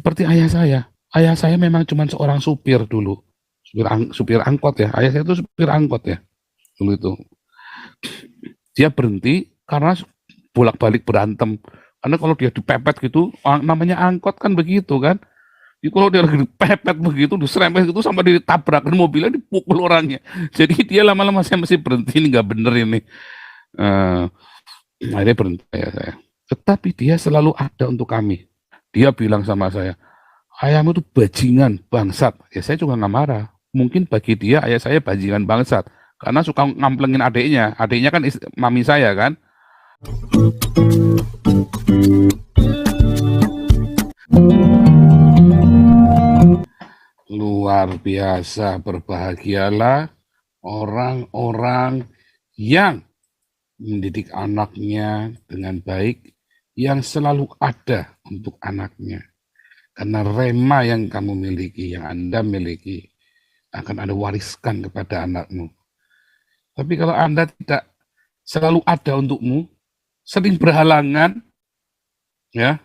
seperti ayah saya. Ayah saya memang cuma seorang supir dulu, supir angkot ya. Ayah saya itu supir angkot ya dulu itu. Dia berhenti karena bolak-balik berantem. Karena kalau dia dipepet gitu, namanya angkot kan begitu kan. Jadi kalau dia lagi dipepet begitu, diserempet gitu sampai ditabrakan mobilnya, dipukul orangnya. Jadi dia lama-lama saya mesti berhenti, ini nggak bener ini. Uh, Akhirnya berhenti ya saya. Tetapi dia selalu ada untuk kami. Dia bilang sama saya, ayahmu itu bajingan, bangsat. Ya saya juga nggak marah. Mungkin bagi dia ayah saya bajingan bangsat. Karena suka ngamplengin adiknya. Adiknya kan mami saya kan. Luar biasa, berbahagialah orang-orang yang mendidik anaknya dengan baik, yang selalu ada untuk anaknya. Karena rema yang kamu miliki, yang Anda miliki, akan Anda wariskan kepada anakmu. Tapi kalau Anda tidak selalu ada untukmu, sering berhalangan, ya,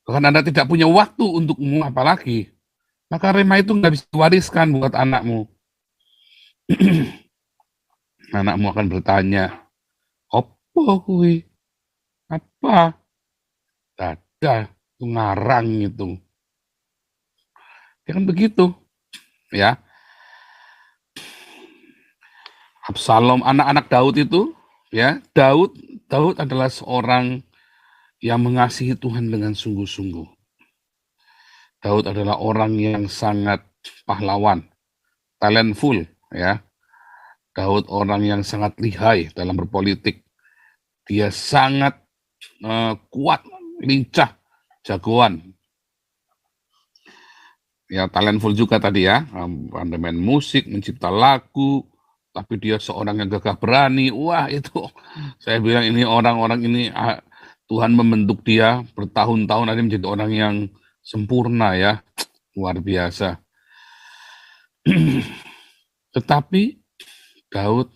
bahkan Anda tidak punya waktu untukmu, apalagi, maka rema itu nggak bisa diwariskan buat anakmu. Anakmu akan bertanya, apa kui? Apa? Dada, itu ngarang itu. Ya kan begitu, ya. Absalom, anak-anak Daud itu, ya, Daud adalah seorang yang mengasihi Tuhan dengan sungguh-sungguh. Daud adalah orang yang sangat pahlawan, talentful, ya. Daud orang yang sangat lihai dalam berpolitik. Dia sangat kuat, lincah, jagoan. Ya, talentful juga tadi ya, pandai main musik, mencipta lagu, tapi dia seorang yang gagah berani. Wah, itu saya bilang ini orang-orang ini Tuhan membentuk dia bertahun-tahun nanti menjadi orang yang sempurna ya, luar biasa. Tetapi Daud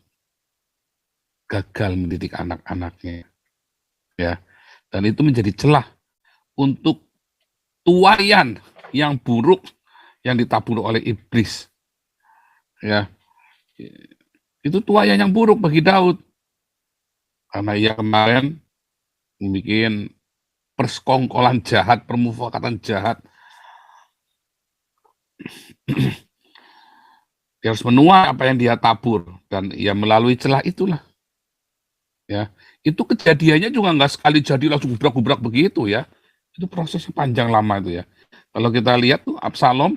gagal mendidik anak-anaknya, ya, dan itu menjadi celah untuk tuaian yang buruk yang ditabur oleh iblis, ya. Itu tuaian yang buruk bagi Daud, karena ia kemarin membuat persekongkolan jahat, permufakatan jahat. Dia harus menuai apa yang dia tabur, dan ia melalui celah itulah. Ya, itu kejadiannya juga nggak sekali jadi langsung gubrak-gubrak begitu ya. Itu prosesnya panjang lama itu ya. Kalau kita lihat tuh Absalom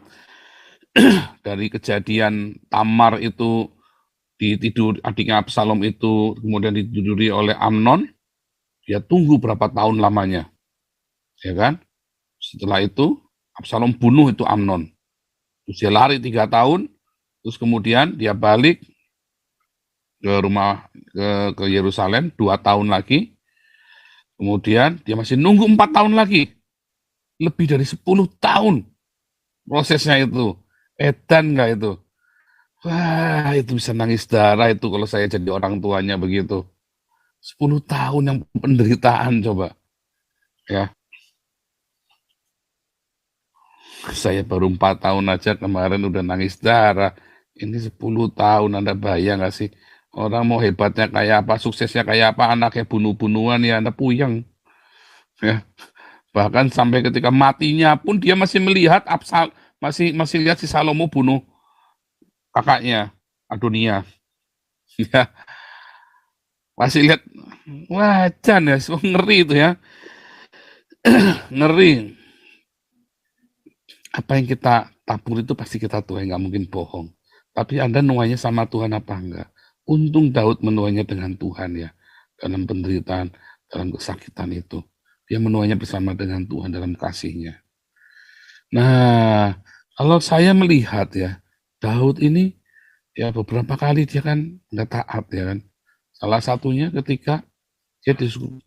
dari kejadian Tamar itu ditidur, adiknya Absalom itu kemudian ditiduri oleh Amnon, dia tunggu berapa tahun lamanya, ya kan? Setelah itu Absalom bunuh itu Amnon. Terus dia lari 3 tahun, terus kemudian dia balik ke rumah ke Yerusalem 2 tahun lagi. Kemudian dia masih nunggu 4 tahun lagi. Lebih dari 10 tahun prosesnya itu. Edan nggak itu? Wah, itu bisa nangis darah itu kalau saya jadi orang tuanya begitu. 10 tahun yang penderitaan coba. Ya, saya baru 4 tahun aja kemarin udah nangis darah. Ini 10 tahun, Anda bayang nggak sih? Orang mau hebatnya kayak apa, suksesnya kayak apa, anaknya bunuh-bunuhan ya Anda puyeng. Ya, bahkan sampai ketika matinya pun dia masih melihat masih lihat si Salomo bunuh kakaknya Adonia. Ya, masih lihat, wajan ya, ngeri itu ya. Ngeri. Apa yang kita tabur itu pasti kita tuai, nggak mungkin bohong. Tapi Anda nuainya sama Tuhan apa enggak? Untung Daud menuainya dengan Tuhan ya. Dalam penderitaan, dalam kesakitan itu. Dia menuainya bersama dengan Tuhan dalam kasih-Nya. Nah, kalau saya melihat ya, Daud ini ya beberapa kali dia kan nggak taat ya kan. Salah satunya ketika dia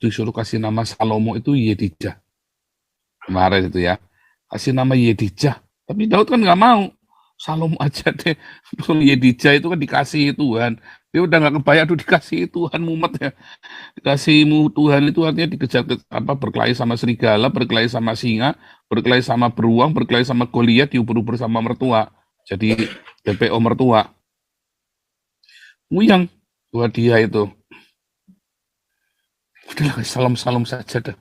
disuruh kasih nama Salomo itu Yedidah. Kemarin itu ya. Kasih nama Yedidah. Tapi Daud kan nggak mau. Salom aja deh, dulu Yedija itu kan dikasihi Tuhan, dia udah nggak kebayang, aduh dikasihi Tuhan, mumet ya. Dikasihmu Tuhan itu artinya dikejar berkelahi sama serigala, berkelahi sama singa, berkelahi sama beruang, berkelahi sama Goliat, diuber-uber sama mertua. Jadi DPO mertua. Nguyang buat dia itu. Udahlah, salam-salam saja dah.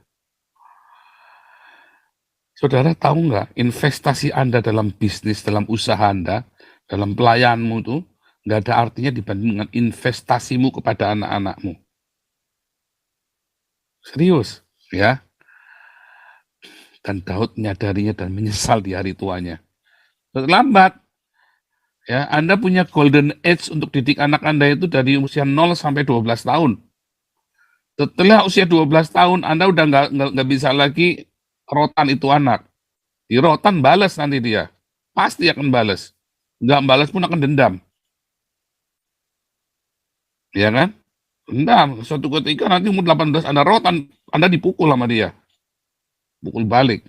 Saudara tahu nggak, investasi Anda dalam bisnis, dalam usaha Anda, dalam pelayanmu itu, nggak ada artinya dibanding dengan investasimu kepada anak-anakmu. Serius, ya. Dan Daud menyadarinya dan menyesal di hari tuanya. Terlambat. Ya, Anda punya golden age untuk didik anak Anda itu dari usia 0 sampai 12 tahun. Setelah usia 12 tahun, Anda udah nggak bisa lagi rotan itu anak. Di rotan balas nanti dia. Pasti akan balas. Nggak balas pun akan dendam. Ya kan? Dendam. Suatu ketika nanti umur 18 Anda rotan, Anda dipukul sama dia. Pukul balik.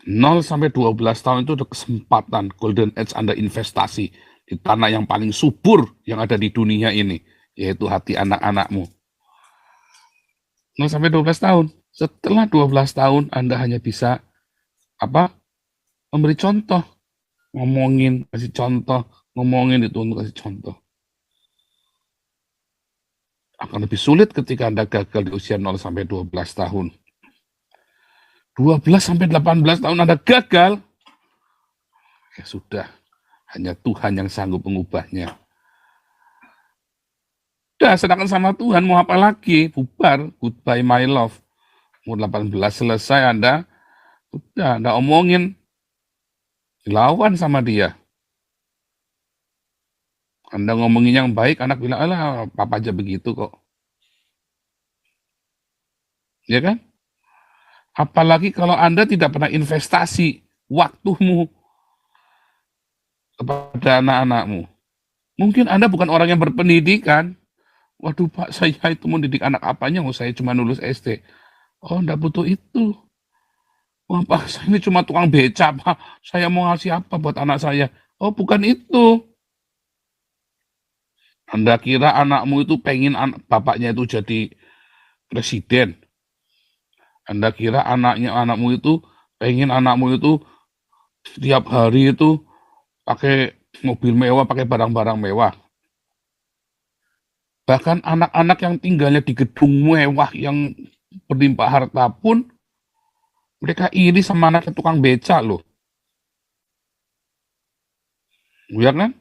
0 sampai 12 tahun itu ada kesempatan golden age Anda investasi di tanah yang paling subur yang ada di dunia ini, yaitu hati anak-anakmu. 0 sampai 12 tahun. Setelah 12 tahun Anda hanya bisa memberi contoh, ngomongin, kasih contoh, ngomongin itu untuk kasih contoh. Akan lebih sulit ketika Anda gagal di usia 0 sampai 12 tahun. 12 sampai 18 tahun Anda gagal, ya sudah, hanya Tuhan yang sanggup mengubahnya. Udah, sedangkan sama Tuhan mau apa lagi? Bubar, goodbye my love. Umur 18 selesai Anda, udah, Anda omongin, dilawan sama dia. Anda ngomongin yang baik, anak bilang, alah, papa aja begitu kok. Ya kan? Apalagi kalau Anda tidak pernah investasi waktumu kepada anak-anakmu. Mungkin Anda bukan orang yang berpendidikan. Waduh Pak, saya itu mau didik anak apanya? Oh, saya cuma lulus SD. Oh, enggak butuh itu. Wah Pak, saya ini cuma tukang beca Pak. Saya mau ngasih apa buat anak saya? Oh, bukan itu. Anda kira anakmu itu pengen bapaknya itu jadi presiden. Anda kira anakmu itu pengen anakmu itu setiap hari itu pakai mobil mewah, pakai barang-barang mewah. Bahkan anak-anak yang tinggalnya di gedung mewah yang berlimpah harta pun mereka iri sama anak tukang beca loh. Ya kan?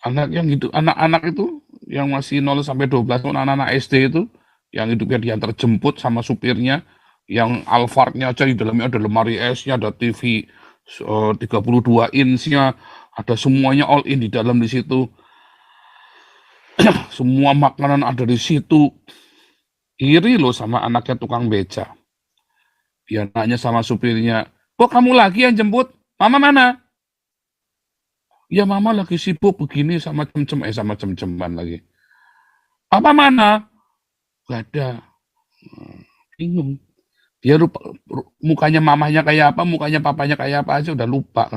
Anak yang gitu, anak-anak itu yang masih 0 sampai 12 tahun, anak-anak SD itu yang hidupnya diantar jemput sama supirnya, yang Alphardnya aja di dalamnya ada lemari esnya, ada TV 32 inch-nya, ada semuanya all in di dalam di situ. Semua makanan ada di situ. Iri loh sama anaknya tukang beca. Dia nanya sama supirnya, kok kamu lagi yang jemput? Mama mana? Ya mama lagi sibuk begini sama sama cem-ceman lagi. Papa mana? Gak ada. Bingung. Dia lupa, mukanya mamanya kayak apa, mukanya papanya kayak apa aja udah lupa.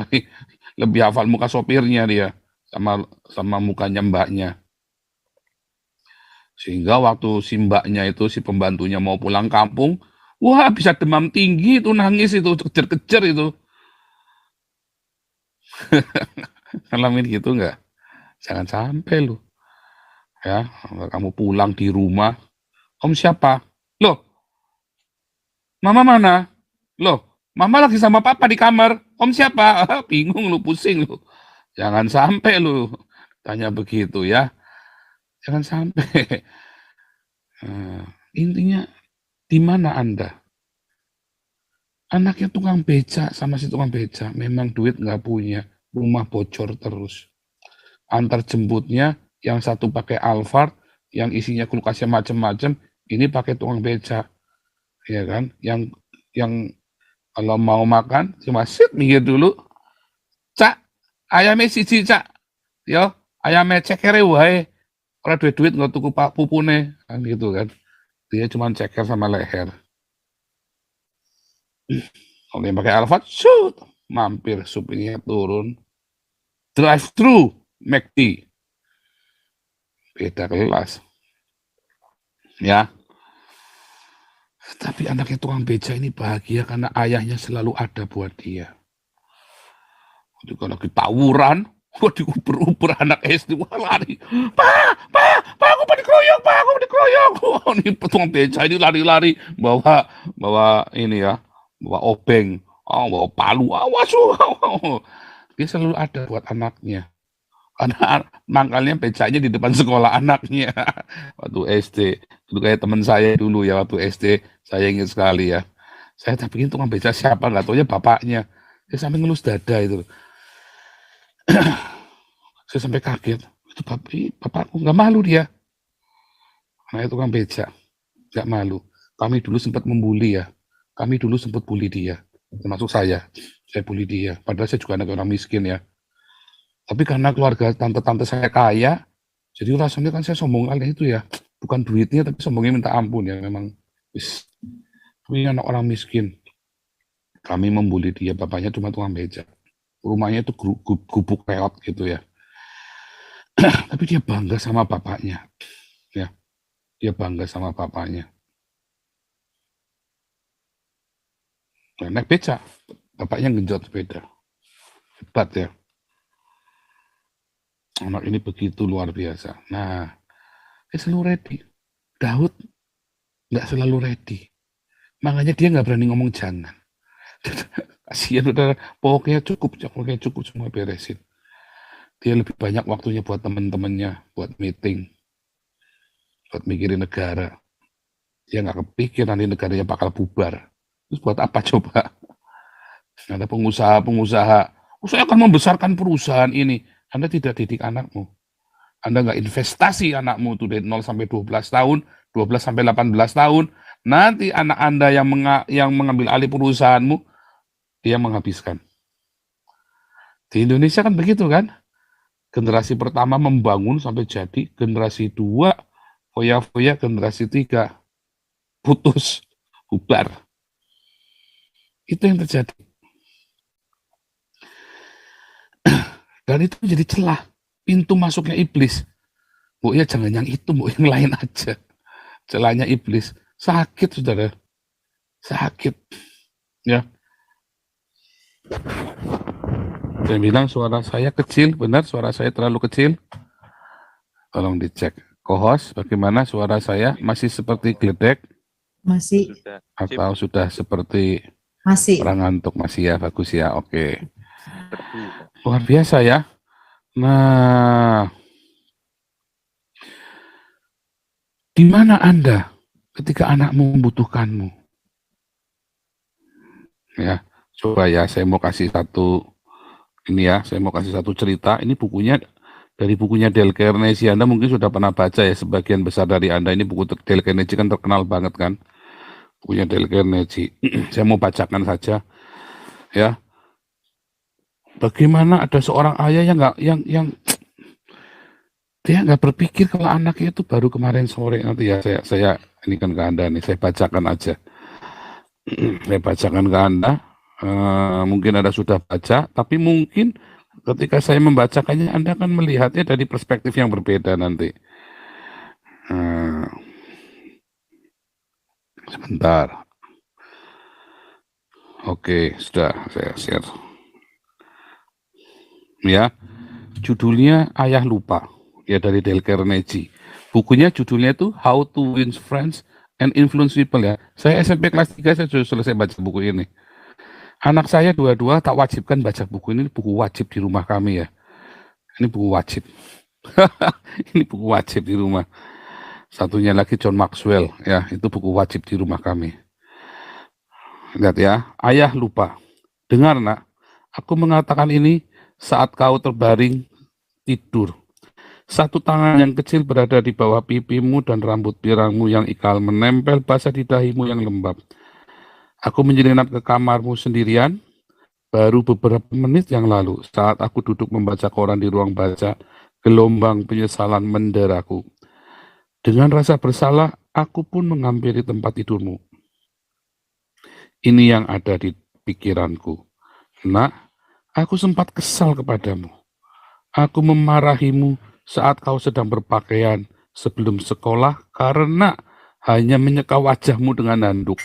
Lebih hafal muka sopirnya dia sama mukanya mbaknya. Sehingga waktu si mbaknya itu, si pembantunya mau pulang kampung, wah bisa demam tinggi itu, nangis itu, kejar-kejar itu. Ngalamin gitu nggak? Jangan sampai lu. Ya, kamu pulang di rumah, om siapa? Loh, mama mana? Loh, mama lagi sama papa di kamar. Om siapa? Bingung lu, pusing lu. Jangan sampai lu tanya begitu ya. Jangan sampai. Intinya di mana Anda? Anaknya tukang beca sama si tukang beca, memang duit nggak punya, rumah bocor terus. Antar jemputnya yang satu pakai Alphard, yang isinya kulkasnya macam-macam, ini pakai tukang beca, ya kan? Yang kalau mau makan cuma sit minggir dulu, cak ayamnya siji cak, yo ayamnya cekere wae, ora duit-duit nggak tuku pak pupune, kan gitu kan? Dia cuma ceker sama leher. Kalau yang pakai Alfamart, shoot, mampir supirnya turun, drive thru McD, beda kelas, ya. Tapi anaknya tukang beca ini bahagia karena ayahnya selalu ada buat dia. Juga lagi tawuran, gua diuber-uber anak SD, wah lari, pak, aku mau dikeroyok, pak, aku mau dikeroyok. Wah, ini tukang beca ini lari-lari, bawa ini ya, bawa obeng, bawa palu, awas, dia selalu ada buat anaknya. Karena mangkalnya becanya di depan sekolah anaknya waktu SD. Dulu kayak teman saya dulu ya waktu SD, saya ingat sekali ya. Saya tak pikir tukang beca siapa, nggak taunya bapaknya. Saya sampai ngelus dada itu. Saya sampai kaget. Itu bapakku, nggak malu dia. Nah, tukang beca, nggak malu. Kami dulu sempat membuli ya. Kami dulu sempat bully dia, termasuk saya. Saya bully dia. Padahal saya juga anak orang miskin ya. Tapi karena keluarga tante-tante saya kaya, jadi rasanya kan saya sombong kali itu ya. Bukan duitnya, tapi sombongnya minta ampun ya. Memang, ini anak orang miskin. Kami membuli dia, bapaknya cuma tukang beca. Rumahnya itu gubuk reot gitu ya. Tapi dia bangga sama bapaknya. Ya, dia bangga sama bapaknya. Nah, naik beca, bapaknya genjot sepeda. Hebat ya. Anak ini begitu luar biasa. Nah, dia selalu ready. Daud nggak selalu ready. Makanya dia nggak berani ngomong jangan. Kasihan udah, pokoknya cukup semua beresin. Dia lebih banyak waktunya buat temen-temennya, buat meeting, buat mikirin negara. Dia nggak kepikir nanti negaranya bakal bubar. Terus buat apa coba? Ada pengusaha, saya akan membesarkan perusahaan ini. Anda tidak didik anakmu. Anda nggak investasi anakmu tuh dari 0 sampai 12 tahun, 12 sampai 18 tahun. Nanti anak Anda yang mengambil alih perusahaanmu, dia menghabiskan. Di Indonesia kan begitu kan? Generasi pertama membangun sampai jadi, generasi 2 foya-foya, generasi 3 putus, bubar. Itu yang terjadi. Dan itu menjadi celah, pintu masuknya iblis. Bu ya jangan yang itu, bu yang lain aja. Celahnya iblis. Sakit, saudara. Sakit. Ya. Saya bilang suara saya kecil, benar suara saya terlalu kecil? Tolong dicek. Co-host, bagaimana suara saya? Masih seperti geledek? Masih. Atau sudah seperti Masih. orang ngantuk? Masih ya, bagus ya, oke. Luar biasa ya. Nah, di mana Anda ketika anakmu membutuhkanmu? Ya, coba ya, saya mau kasih satu cerita. Ini bukunya dari bukunya Dale Carnegie. Anda mungkin sudah pernah baca ya, sebagian besar dari Anda. Ini buku Dale Carnegie kan terkenal banget kan, bukunya Dale Carnegie. Saya mau bacakan saja ya. Bagaimana ada seorang ayah yang dia nggak berpikir kalau anaknya itu baru kemarin sore. Nanti ya saya ini kan ke Anda nih, saya bacakan aja. Saya bacakan ke Anda. Mungkin Anda sudah baca, tapi mungkin ketika saya membacakannya Anda akan melihatnya dari perspektif yang berbeda nanti. Sebentar. Oke, sudah saya share. Ya, judulnya Ayah Lupa, ya dari Dale Carnegie. Bukunya judulnya itu How to Win Friends and Influence People ya. Saya SMP kelas 3 saya sudah selesai baca buku ini. Anak saya dua-dua tak wajibkan baca buku ini, buku wajib di rumah kami ya. Ini buku wajib. Ini buku wajib di rumah. Satunya lagi John Maxwell ya, itu buku wajib di rumah kami. Lihat ya, Ayah Lupa. Dengar nak, aku mengatakan ini saat kau terbaring tidur. Satu tangan yang kecil berada di bawah pipimu dan rambut pirangmu yang ikal menempel basah di dahimu yang lembab. Aku menyelinap ke kamarmu sendirian, baru beberapa menit yang lalu saat aku duduk membaca koran di ruang baca, gelombang penyesalan menderaku. Dengan rasa bersalah, aku pun menghampiri tempat tidurmu. Ini yang ada di pikiranku. Nak, aku sempat kesal kepadamu. Aku memarahimu saat kau sedang berpakaian sebelum sekolah karena hanya menyeka wajahmu dengan handuk.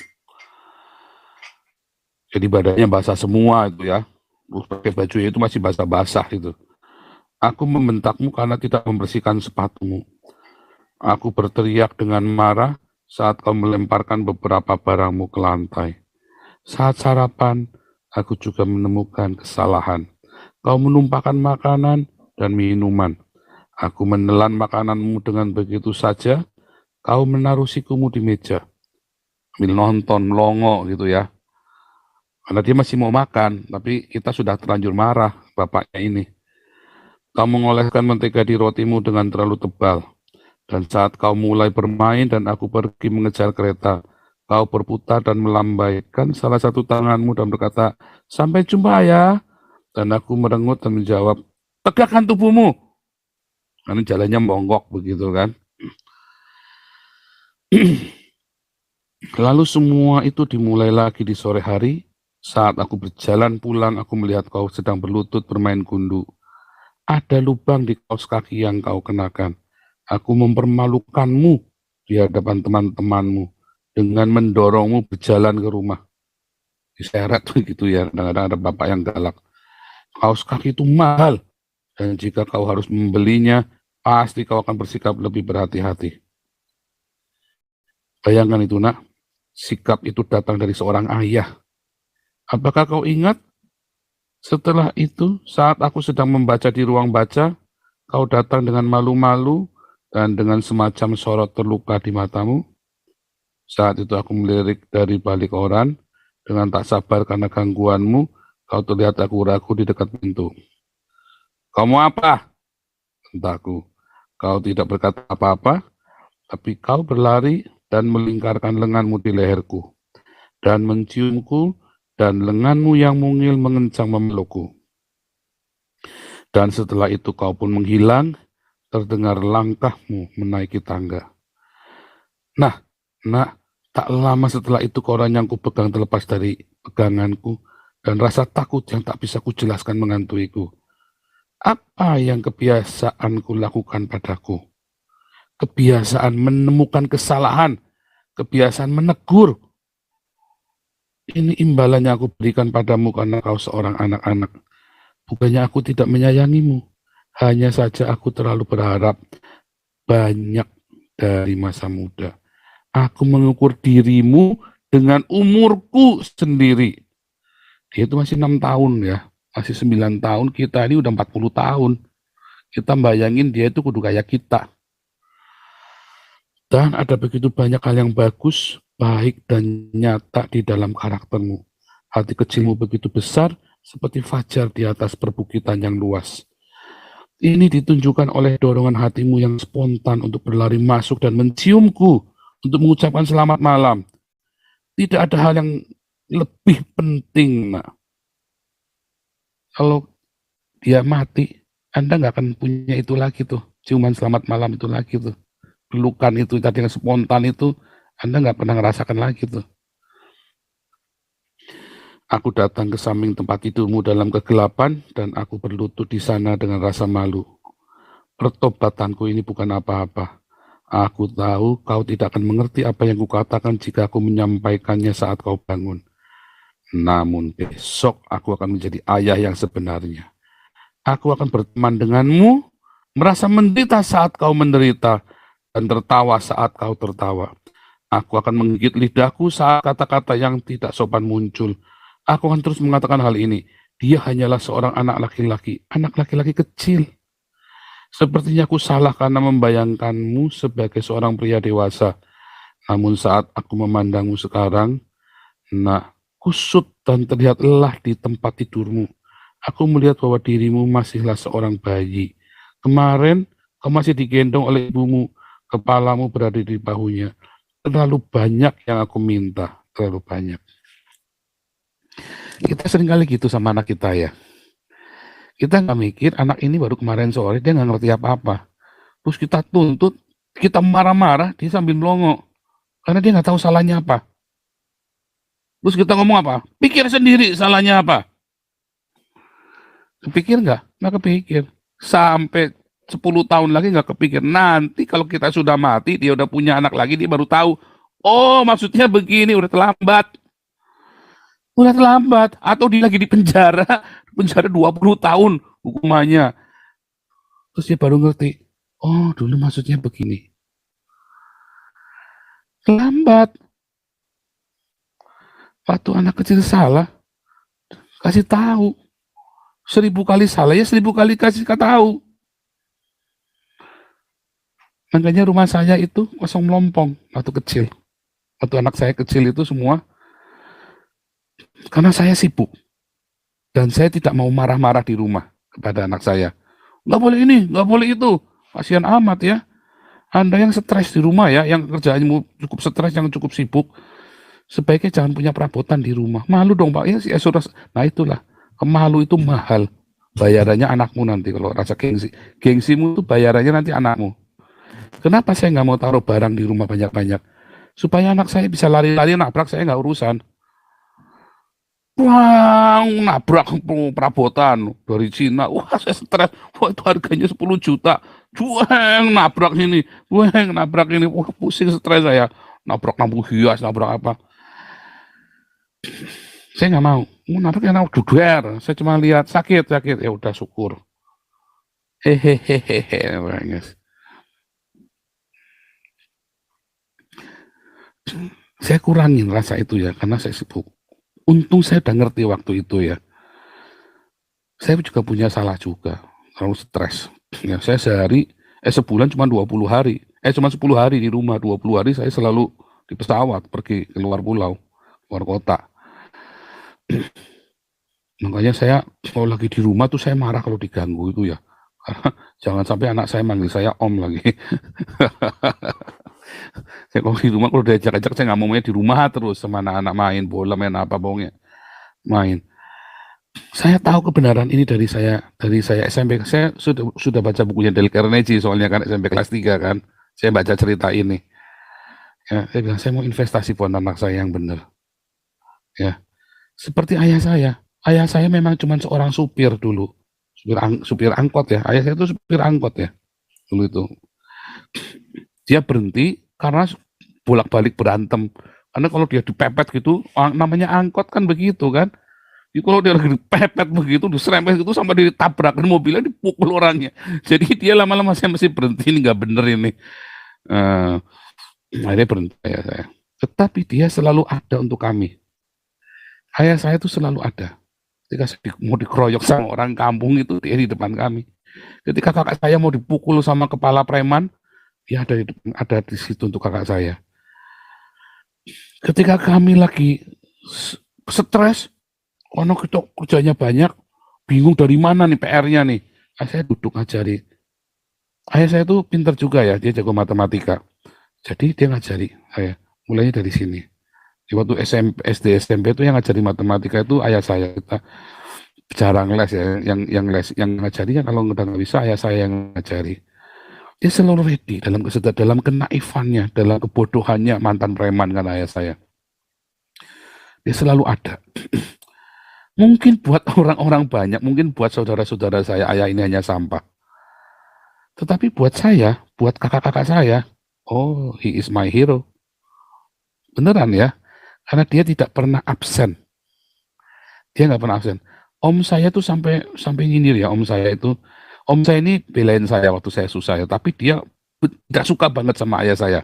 Jadi badannya basah semua itu ya. Terus pakai baju itu masih basah-basah itu. Aku membentakmu karena tidak membersihkan sepatumu. Aku berteriak dengan marah saat kau melemparkan beberapa barangmu ke lantai. Saat sarapan, aku juga menemukan kesalahan. Kau menumpahkan makanan dan minuman. Aku menelan makananmu dengan begitu saja. Kau menaruh sikumu di meja. Sambil nonton, melongo gitu ya. Karena dia masih mau makan, tapi kita sudah terlanjur marah, bapaknya ini. Kau mengoleskan mentega di rotimu dengan terlalu tebal. Dan saat kau mulai bermain dan aku pergi mengejar kereta, kau berputar dan melambaikan salah satu tanganmu dan berkata, "Sampai jumpa ya." Dan aku merengut dan menjawab, "Tegakkan tubuhmu." Karena jalannya monggok begitu kan. Lalu semua itu dimulai lagi di sore hari. Saat aku berjalan pulang, aku melihat kau sedang berlutut bermain gundu. Ada lubang di kaos kaki yang kau kenakan. Aku mempermalukanmu di hadapan teman-temanmu dengan mendorongmu berjalan ke rumah. Diseret begitu ya, kadang-kadang ada bapak yang galak. Kaos kaki itu mahal, dan jika kau harus membelinya, pasti kau akan bersikap lebih berhati-hati. Bayangkan itu, nak. Sikap itu datang dari seorang ayah. Apakah kau ingat? Setelah itu, saat aku sedang membaca di ruang baca, kau datang dengan malu-malu dan dengan semacam sorot terluka di matamu. Saat itu aku melirik dari balik koran, dengan tak sabar karena gangguanmu, kau terlihat ragu-ragu di dekat pintu. "Kamu apa?" Entahku. Kau tidak berkata apa-apa, tapi kau berlari dan melingkarkan lenganmu di leherku, dan menciumku, dan lenganmu yang mungil mengencang memelukku. Dan setelah itu kau pun menghilang, terdengar langkahmu menaiki tangga. Nah, tak lama setelah itu koran yang kupegang terlepas dari peganganku, dan rasa takut yang tak bisa kujelaskan mengantuiku. Apa yang kebiasaanku lakukan padaku? Kebiasaan menemukan kesalahan, kebiasaan menegur. Ini imbalan yang aku berikan padamu karena kau seorang anak-anak. Bukannya aku tidak menyayangimu, hanya saja aku terlalu berharap banyak dari masa muda. Aku mengukur dirimu dengan umurku sendiri. Dia itu masih 6 tahun ya, masih 9 tahun, kita ini udah 40 tahun. Kita bayangin dia itu kudu kayak kita. Dan ada begitu banyak hal yang bagus, baik dan nyata di dalam karaktermu. Hati kecilmu begitu besar, seperti fajar di atas perbukitan yang luas. Ini ditunjukkan oleh dorongan hatimu yang spontan untuk berlari masuk dan menciumku, untuk mengucapkan selamat malam. Tidak ada hal yang lebih penting, nak. Kalau dia mati, Anda nggak akan punya itu lagi tuh, ciuman selamat malam itu lagi tuh. Pelukan itu tadi yang spontan itu, Anda nggak pernah ngerasakan lagi tuh. Aku datang ke samping tempat tidurmu dalam kegelapan, dan aku berlutut di sana dengan rasa malu. Pertobatanku ini bukan apa-apa. Aku tahu kau tidak akan mengerti apa yang kukatakan jika aku menyampaikannya saat kau bangun. Namun besok aku akan menjadi ayah yang sebenarnya. Aku akan berteman denganmu, merasa menderita saat kau menderita, dan tertawa saat kau tertawa. Aku akan menggigit lidahku saat kata-kata yang tidak sopan muncul. Aku akan terus mengatakan hal ini. Dia hanyalah seorang anak laki-laki kecil. Sepertinya aku salah karena membayangkanmu sebagai seorang pria dewasa. Namun saat aku memandangmu sekarang, kusut dan terlihat lelah di tempat tidurmu. Aku melihat bahwa dirimu masihlah seorang bayi. Kemarin kau masih digendong oleh ibumu, kepalamu berada di bahunya. Terlalu banyak yang aku minta, terlalu banyak. Kita sering kali gitu sama anak kita ya. Kita nggak mikir anak ini baru kemarin sore, dia nggak ngerti apa-apa. Terus kita tuntut, kita marah-marah, dia sambil melongo. Karena dia nggak tahu salahnya apa. Terus kita ngomong apa? Pikir sendiri salahnya apa. Kepikir nggak? Nggak kepikir. Sampai 10 tahun lagi nggak kepikir. Nanti kalau kita sudah mati, dia udah punya anak lagi, dia baru tahu. Oh, maksudnya begini, udah terlambat. Udah terlambat. Atau dia lagi di penjara, penjara 20 tahun hukumannya. Terus dia baru ngerti. Oh, dulu maksudnya begini. Terlambat. Waktu anak kecil salah, kasih tahu. 1000 kali salah ya 1000 kali kasih tahu. Makanya rumah saya itu kosong melompong waktu kecil. Waktu anak saya kecil itu semua, karena saya sibuk. Dan saya tidak mau marah-marah di rumah kepada anak saya. Nggak boleh ini, nggak boleh itu. Kasihan amat ya. Anda yang stres di rumah ya, yang kerjaanmu cukup stres, yang cukup sibuk, sebaiknya jangan punya perabotan di rumah. Malu dong Pak, ya sudah. Nah itulah, malu itu mahal. Bayarannya anakmu nanti kalau rasa gengsi. Gengsimu itu bayarannya nanti anakmu. Kenapa saya nggak mau taruh barang di rumah banyak-banyak? Supaya anak saya bisa lari-lari nabrak, saya nggak urusan. Wah, nabrak perabotan dari Cina. Wah, saya stres. Wah, itu harganya 10 juta. Juang, nabrak ini. Juang, nabrak ini. Wah, pusing stres saya. Nabrak lampu hias, nabrak apa. Saya nggak mau. Nabrak yang duder. Saya cuma lihat sakit. Ya udah syukur. Hehehehe. Saya kurangin rasa itu ya, karena saya sibuk. Untung saya udah ngerti waktu itu ya. Saya juga punya salah juga, terlalu stres. Ya, saya sebulan cuma 20 hari. Cuma 10 hari di rumah, 20 hari saya selalu di pesawat pergi keluar pulau, keluar kota. Makanya saya kalau lagi di rumah tuh saya marah kalau diganggu itu ya. Karena jangan sampai anak saya manggil saya om lagi. Saya kalau di rumah kalau diajak-ajak saya nggak mau main di rumah terus sama anak-anak main bola, main apa pokoknya main. Saya tahu kebenaran ini dari saya SMP. Saya sudah baca bukunya Dale Carnegie soalnya kan SMP kelas 3 kan. Saya baca cerita ini. Ya, saya bilang saya mau investasi buat anak saya yang benar. Ya, seperti ayah saya. Ayah saya memang cuma seorang supir dulu. Supir angkot ya. Ayah saya itu supir angkot ya. Dulu itu. Dia berhenti karena bolak-balik berantem. Karena kalau dia dipepet gitu, namanya angkot kan begitu kan. Jadi kalau dia lagi dipepet begitu, diserempet gitu sampai ditabrakan mobilnya, dipukul orangnya. Jadi dia lama-lama saya mesti berhenti, ini nggak bener ini. Akhirnya berhenti ya saya. Tetapi dia selalu ada untuk kami. Ayah saya itu selalu ada. Ketika saya mau dikeroyok sama orang kampung itu, dia di depan kami. Ketika kakak saya mau dipukul sama kepala preman, dia ada di situ untuk kakak saya. Ketika kami lagi stres, karena kita kerjanya banyak, bingung dari mana nih PR-nya nih. Saya duduk ngajari. Ayah saya tuh pinter juga ya, dia jago matematika. Jadi dia ngajari saya, mulainya dari sini. Di waktu SD SMP itu yang ngajari matematika itu ayah saya. Kita jarang les ya, yang ngajari kan kalau udah nggak bisa ayah saya yang ngajari. Dia selalu ready dalam kenaifannya, dalam kebodohannya mantan preman kan ayah saya. Dia selalu ada. Mungkin buat orang-orang banyak, mungkin buat saudara-saudara saya, ayah ini hanya sampah. Tetapi buat saya, buat kakak-kakak saya, oh, he is my hero. Beneran ya, karena dia tidak pernah absen. Dia nggak pernah absen. Om saya tuh sampai nyindir ya, om saya ini belain saya waktu saya susah ya, tapi dia tidak suka banget sama ayah saya.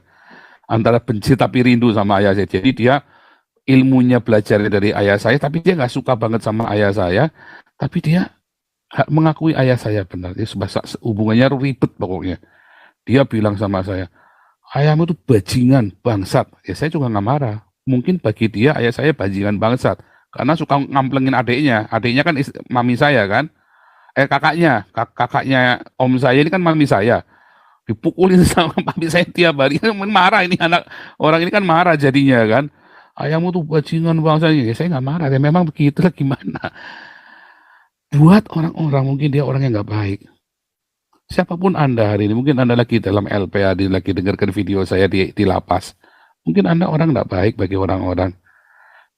Antara benci tapi rindu sama ayah saya. Jadi dia ilmunya belajar dari ayah saya, tapi dia nggak suka banget sama ayah saya, tapi dia mengakui ayah saya benar. Dia hubungannya ribet pokoknya. Dia bilang sama saya, ayahmu tuh bajingan, bangsat. Ya saya juga nggak marah. Mungkin bagi dia ayah saya bajingan bangsat, karena suka ngamplengin adiknya. Adiknya kan mami saya kan, kakaknya om saya ini kan mami saya. Dipukulin sama mami saya tiap hari, marah ini anak orang ini kan marah jadinya kan. Ayahmu tuh bajingan bangsa ya saya nggak marah ya memang begitu lah gimana. Buat orang-orang mungkin dia orang yang nggak baik. Siapapun Anda hari ini, mungkin Anda lagi dalam LPAD, lagi dengarkan video saya di lapas. Mungkin Anda orang nggak baik bagi orang-orang.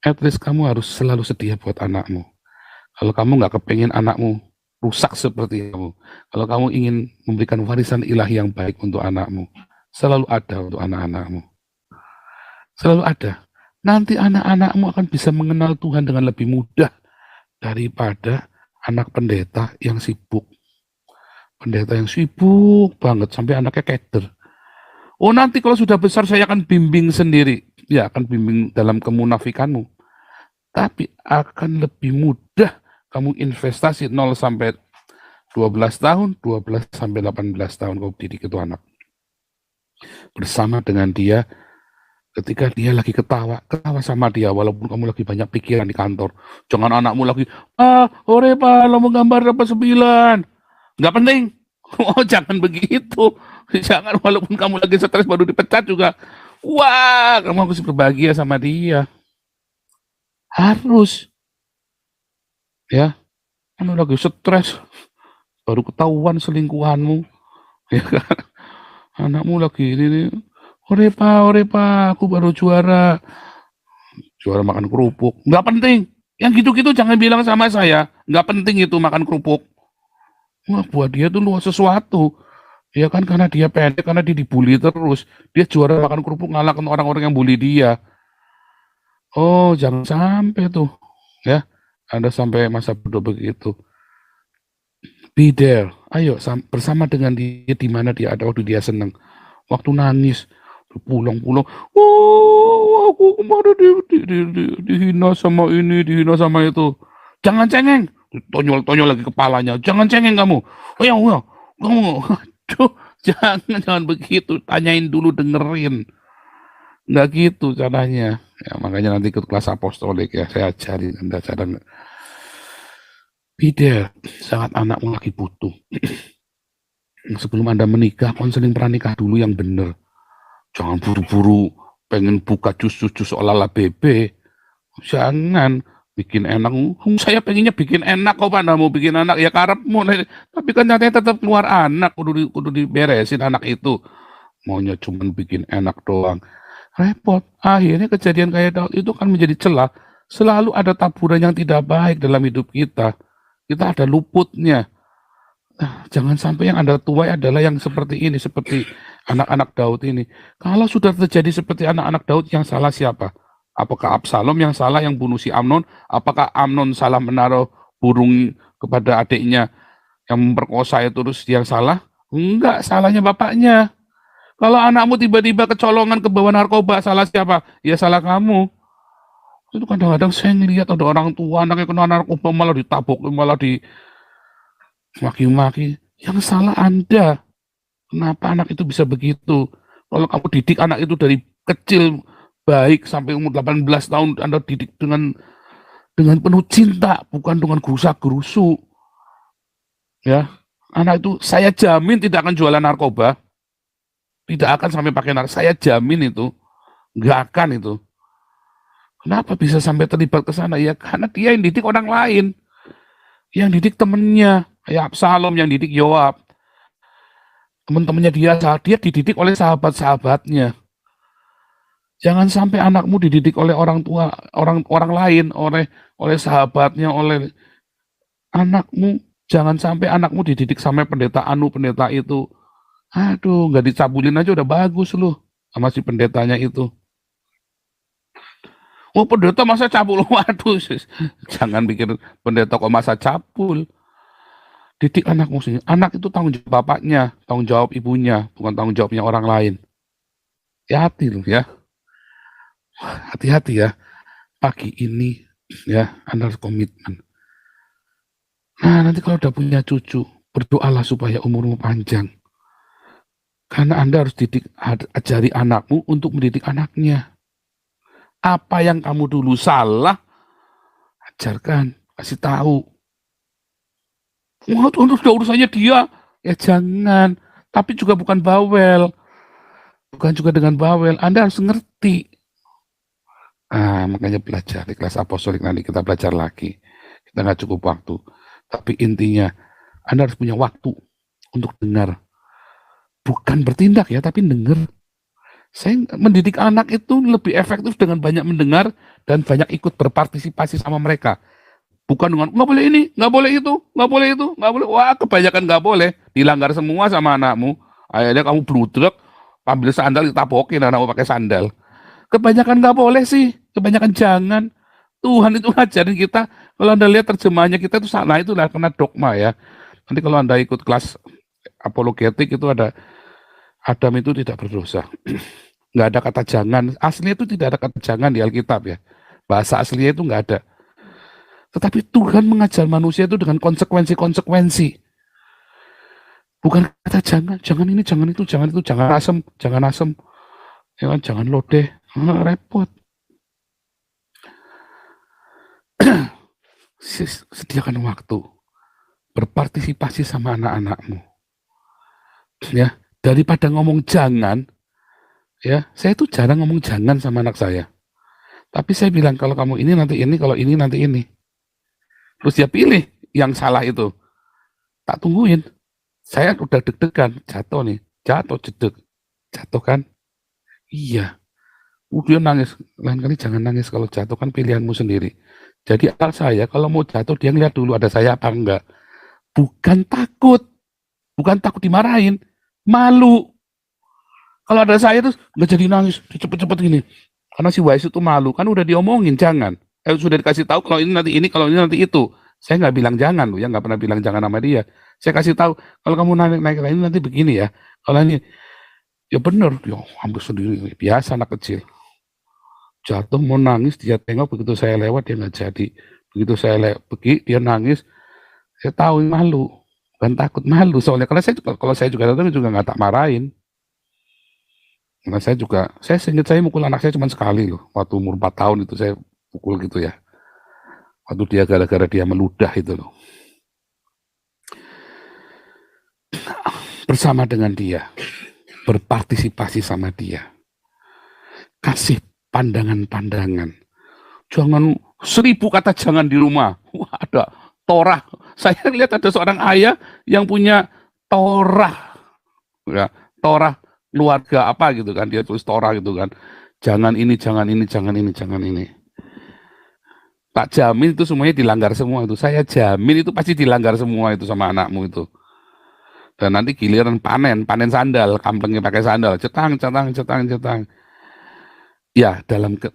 At least kamu harus selalu sedia buat anakmu. Kalau kamu nggak kepengen anakmu rusak seperti kamu, kalau kamu ingin memberikan warisan ilahi yang baik untuk anakmu, selalu ada untuk anak-anakmu. Selalu ada. Nanti anak-anakmu akan bisa mengenal Tuhan dengan lebih mudah daripada anak pendeta yang sibuk. Pendeta yang sibuk banget sampai anaknya keder. Oh, nanti kalau sudah besar saya akan bimbing sendiri. Ya, akan bimbing dalam kemunafikanmu. Tapi akan lebih mudah kamu investasi 0 sampai 12 tahun, 12 sampai 18 tahun kau didik itu anak. Bersama dengan dia, ketika dia lagi ketawa sama dia walaupun kamu lagi banyak pikiran di kantor. Jangan anakmu lagi, ore pak, lo mau gambar dapat 9. Nggak penting. Oh, jangan begitu. Jangan, walaupun kamu lagi stres baru dipecat juga. Wah, kamu harus berbahagia sama dia. Harus. Ya, kamu lagi stres. Baru ketahuan selingkuhanmu. Ya kan? Anakmu lagi ini. Ore pak, aku baru juara makan kerupuk. Nggak penting. Yang gitu-gitu jangan bilang sama saya. Nggak penting itu makan kerupuk. Wah, buat dia tuh luar sesuatu. Ya kan, karena dia pendek, karena dia dibully terus. Dia juara makan kerupuk ngalahkan orang-orang yang bully dia. Oh, jangan sampai tuh. Ya, Anda sampai masa bodoh begitu. Be there. Ayo, bersama dengan dia di mana dia ada waktu dia senang. Waktu nangis, pulang-pulang. Oh, aku kemarin dihina sama ini, dihina sama itu. Jangan cengeng. Tonyol-tonyol lagi kepalanya. Jangan cengeng kamu. Oh ya, kamu. Aduh, jangan begitu. Tanyain dulu, dengerin. Nggak gitu caranya. Ya, makanya nanti ikut kelas apostolik ya. Saya ajarin Anda cara be there saat anakmu lagi butuh. Sebelum Anda menikah, konseling pranikah dulu yang benar. Jangan buru-buru pengen buka jus-jus ala-ala bebe. Jangan bikin enak. Saya pengennya bikin enak kok Pak, mau bikin anak ya karepmu. Tapi kan nyatanya tetap keluar anak, kudu diberesin anak itu. Maunya cuman bikin enak doang. Repot. Akhirnya kejadian kayak Daud itu kan menjadi celah. Selalu ada taburan yang tidak baik dalam hidup kita. Kita ada luputnya. Jangan sampai yang Anda tuai adalah yang seperti ini, seperti anak-anak Daud ini. Kalau sudah terjadi seperti anak-anak Daud, yang salah siapa? Apakah Absalom yang salah yang bunuh si Amnon? Apakah Amnon salah menaruh burung kepada adiknya yang memperkosa itu terus yang salah? Enggak, salahnya bapaknya. Kalau anakmu tiba-tiba kecolongan ke bawah narkoba, salah siapa? Ya salah kamu. Itu kadang-kadang saya ngelihat ada orang tua anaknya kena narkoba malah ditabok, malah dimaki-maki. Yang salah Anda. Kenapa anak itu bisa begitu? Kalau kamu didik anak itu dari kecil baik sampai umur 18 tahun, Anda didik dengan penuh cinta, bukan dengan gerusa-gerusu. Ya, anak itu saya jamin tidak akan jualan narkoba. Tidak akan sampai pakai narkoba. Saya jamin itu. Nggak akan itu. Kenapa bisa sampai terlibat ke sana? Ya karena dia yang didik orang lain. Yang didik temennya. Kayak Absalom yang didik Yoab. Teman-temannya dia dididik oleh sahabat-sahabatnya. Jangan sampai anakmu dididik oleh orang tua, orang lain, oleh sahabatnya, oleh anakmu. Jangan sampai anakmu dididik sampai pendeta pendeta itu. Aduh, nggak dicabulin aja udah bagus loh sama si pendetanya itu. Oh, pendeta masa cabul? Waduh, jangan bikin pendeta kok masa cabul. Didik anakmu sendiri. Anak itu tanggung jawab bapaknya, tanggung jawab ibunya, bukan tanggung jawabnya orang lain. Hati-hati loh ya. Hati-hati ya. Pagi ini ya, Anda harus komitmen. Nah, nanti kalau udah punya cucu, berdoalah supaya umurmu panjang. Karena Anda harus ajari anakmu untuk mendidik anaknya. Apa yang kamu dulu salah, ajarkan, kasih tahu. Wah, itu udah urusannya dia. Ya jangan. Tapi juga bukan bawel. Bukan juga dengan bawel. Anda harus ngerti. Makanya belajar di kelas apostolik nanti kita belajar lagi. Kita nggak cukup waktu. Tapi intinya, Anda harus punya waktu untuk dengar. Bukan bertindak ya, tapi dengar. Saya mendidik anak itu lebih efektif dengan banyak mendengar dan banyak ikut berpartisipasi sama mereka. Bukan dengan nggak boleh ini, nggak boleh itu, nggak boleh itu, nggak boleh. Wah, kebanyakan nggak boleh, dilanggar semua sama anakmu. Akhirnya kamu bludruk, ambil sandal ditapokin anakmu pakai sandal. Kebanyakan nggak boleh sih, kebanyakan jangan. Tuhan itu ngajarin kita, kalau Anda lihat terjemahannya kita itu salah, itu lah kena dogma ya. Nanti kalau Anda ikut kelas apologetik itu ada Adam itu tidak berdosa. Nggak ada kata jangan. Aslinya itu tidak ada kata jangan di Alkitab ya. Bahasa aslinya itu nggak ada. Tetapi Tuhan mengajar manusia itu dengan konsekuensi-konsekuensi. Bukan kata jangan, jangan ini, jangan itu, jangan asem, ya kan, jangan lodeh, repot. Sediakan waktu, berpartisipasi sama anak-anakmu. Ya, daripada ngomong jangan, ya, saya tuh jarang ngomong jangan sama anak saya. Tapi saya bilang kalau kamu ini nanti ini, kalau ini nanti ini. Terus dia pilih yang salah itu. Tak tungguin. Saya udah deg-degan, jatuh nih, jatuh jedek, jatuh kan? Iya. Dia nangis. Lain kali jangan nangis kalau jatuh kan pilihanmu sendiri. Jadi akal saya kalau mau jatuh dia ngeliat dulu ada saya apa enggak. Bukan takut dimarahin, malu. Kalau ada saya terus nggak jadi nangis, cepet-cepet gini. Karena si Wais itu malu, kan udah diomongin jangan. Sudah dikasih tahu kalau ini, kalau ini nanti itu. Saya nggak bilang jangan loh, ya nggak pernah bilang jangan sama dia. Saya kasih tahu kalau kamu naik ini nanti begini ya. Kalau ini ya bener, ya hampir sendiri biasa anak kecil. Jatuh mau nangis dia tengok begitu saya lewat dia nggak jadi. Begitu saya pergi dia nangis, saya tahu malu, bukan takut malu soalnya karena kalau saya juga datang juga nggak tak marahin. Karena saya seingat saya mukul anak saya cuma sekali loh, waktu umur 4 tahun itu saya pukul gitu ya. Waktu dia gara-gara dia meludah itu loh. Bersama dengan dia, berpartisipasi sama dia, kasih pandangan-pandangan. Jangan 1000 kata jangan di rumah. Wah, ada Torah. Saya lihat ada seorang ayah yang punya Torah. Ya, Torah keluarga apa gitu kan, dia tulis Torah gitu kan. Jangan ini, jangan ini, jangan ini, jangan ini. Tak jamin itu semuanya dilanggar semua itu. Saya jamin itu pasti dilanggar semua itu sama anakmu itu. Dan nanti giliran panen sandal, kamplengnya pakai sandal, cetang. Ya,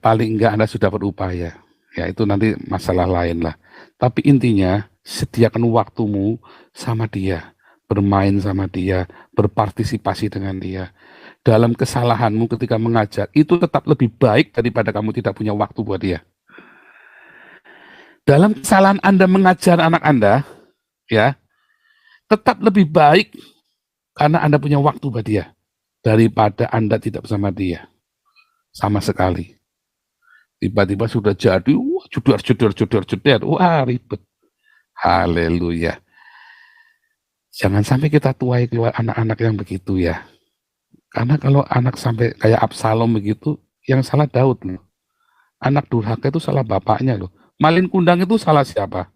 paling enggak Anda sudah berupaya. Ya, itu nanti masalah lain lah. Tapi intinya, sediakan waktumu sama dia. Bermain sama dia, berpartisipasi dengan dia. Dalam kesalahanmu ketika mengajar, itu tetap lebih baik daripada kamu tidak punya waktu buat dia. Dalam kesalahan Anda mengajar anak Anda, ya, tetap lebih baik karena Anda punya waktu buat dia daripada Anda tidak bersama dia sama sekali. Tiba-tiba sudah jadi, wah, judar, wah ribet. Haleluya. Jangan sampai kita tuai keluar anak-anak yang begitu ya. Karena kalau anak sampai kayak Absalom begitu, yang salah Daud loh. Anak durhaka itu salah bapaknya loh. Malin kundang itu salah siapa?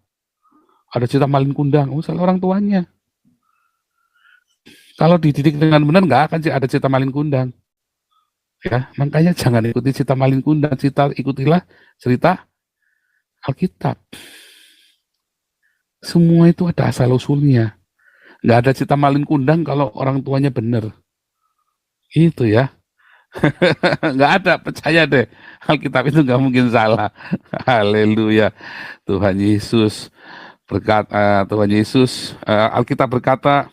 Ada cerita malin kundang, salah orang tuanya. Kalau dididik dengan benar nggak akan ada cerita malin kundang. Ya, makanya jangan ikuti cerita malin kundang, ikutilah cerita Alkitab. Semua itu ada asal usulnya. Nggak ada cerita malin kundang kalau orang tuanya benar. Itu ya. Nggak ada, percaya deh. Alkitab itu nggak mungkin salah. Haleluya. Tuhan Yesus berkata, Alkitab berkata,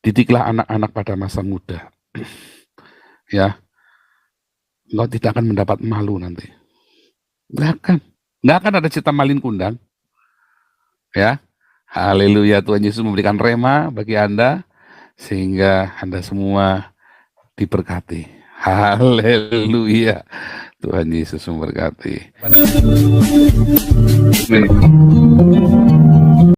didiklah anak-anak pada masa muda. Ya, engkau tidak akan mendapat malu nanti. Nggak akan ada cerita malin kundang. Ya, haleluya. Tuhan Yesus memberikan rema bagi Anda, sehingga Anda semua diberkati. Haleluya. Tuhan Yesus memberkati.